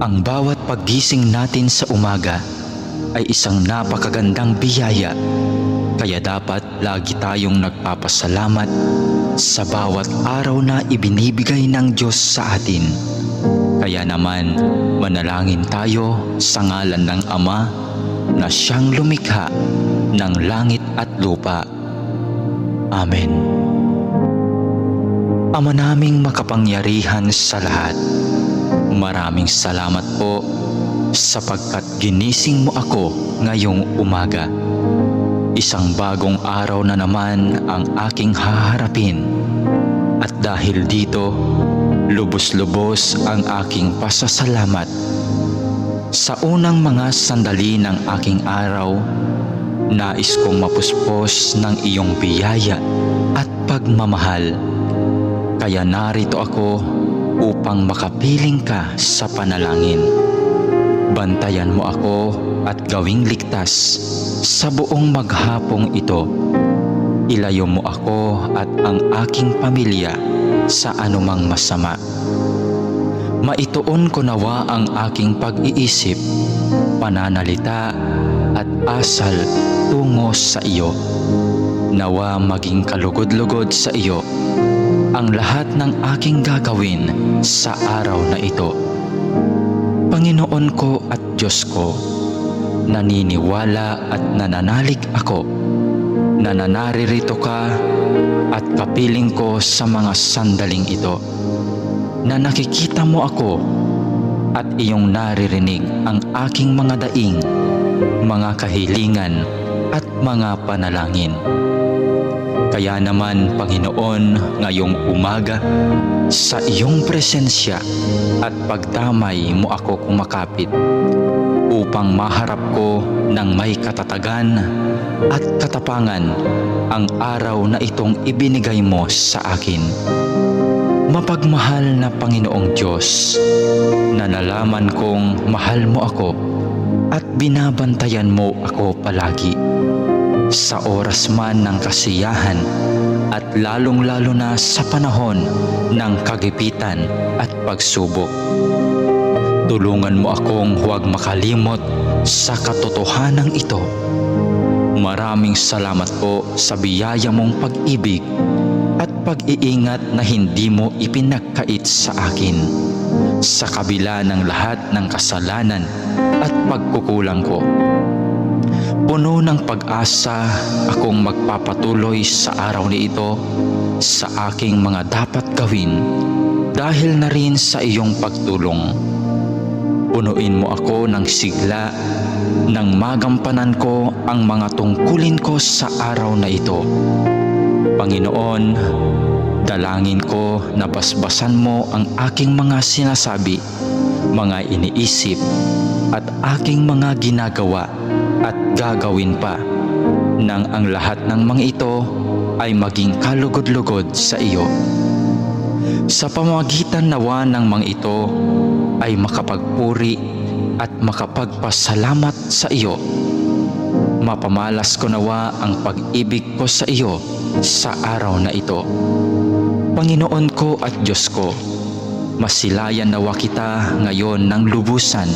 Ang bawat paggising natin sa umaga ay isang napakagandang biyaya, kaya dapat lagi tayong nagpapasalamat sa bawat araw na ibinibigay ng Diyos sa atin. Kaya naman, manalangin tayo sa ngalan ng Ama na siyang lumikha ng langit at lupa. Amen. Ama naming makapangyarihan sa lahat, maraming salamat po sapagkat ginising mo ako ngayong umaga. Isang bagong araw na naman ang aking haharapin. At dahil dito, lubos-lubos ang aking pasasalamat. Sa unang mga sandali ng aking araw, nais kong mapuspos ng iyong biyaya at pagmamahal. Kaya narito ako upang makapiling ka sa panalangin. Bantayan mo ako at gawing ligtas sa buong maghapong ito. Ilayo mo ako at ang aking pamilya sa anumang masama. Maituon ko nawa ang aking pag-iisip, pananalita at asal tungo sa iyo. Nawa maging kalugod-lugod sa iyo ang lahat ng aking gagawin sa araw na ito. Panginoon ko at Diyos ko, naniniwala at nananalig ako na naririto ka at kapiling ko sa mga sandaling ito, na nakikita mo ako at iyong naririnig ang aking mga daing, mga kahilingan at mga panalangin. Kaya naman, Panginoon, ngayong umaga, sa iyong presensya at pagdamay mo ako kumakapit upang maharap ko ng may katatagan at katapangan ang araw na itong ibinigay mo sa akin. Mapagmahal na Panginoong Diyos, na nalaman kong mahal mo ako at binabantayan mo ako palagi. Sa oras man ng kasiyahan at lalong-lalo na sa panahon ng kagipitan at pagsubok. Tulungan mo akong huwag makalimot sa katotohanan ito. Maraming salamat po sa biyaya mong pag-ibig at pag-iingat na hindi mo ipinagkait sa akin, sa kabila ng lahat ng kasalanan at pagkukulang ko. Puno ng pag-asa akong magpapatuloy sa araw na ito sa aking mga dapat gawin dahil na rin sa iyong pagtulong. Punuin mo ako ng sigla nang magampanan ko ang mga tungkulin ko sa araw na ito. Panginoon, dalangin ko na basbasan mo ang aking mga sinasabi, mga iniisip at aking mga ginagawa at gagawin pa, nang ang lahat ng mga ito ay maging kalugod-lugod sa iyo. Sa pamamagitan nawa ng mga ito ay makapagpuri at makapagpasalamat sa iyo. Mapamalas ko nawa ang pag-ibig ko sa iyo sa araw na ito. Panginoon ko at Diyos ko, masilayan nawa kita ngayon ng lubusan.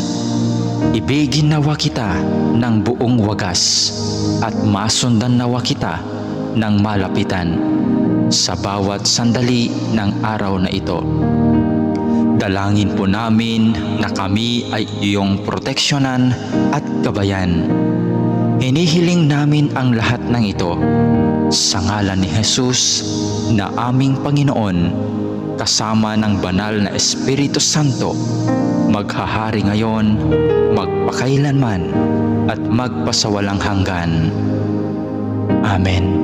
Ibigin nawa kita ng buong wagas at masundan nawa kita ng malapitan sa bawat sandali ng araw na ito. Dalangin po namin na kami ay iyong proteksyonan at gabayan. Hinihiling namin ang lahat ng ito sa ngalan ni Jesus na aming Panginoon, kasama ng banal na Espiritu Santo, maghahari ngayon, magpakailanman at magpasawalang hanggan. Amen.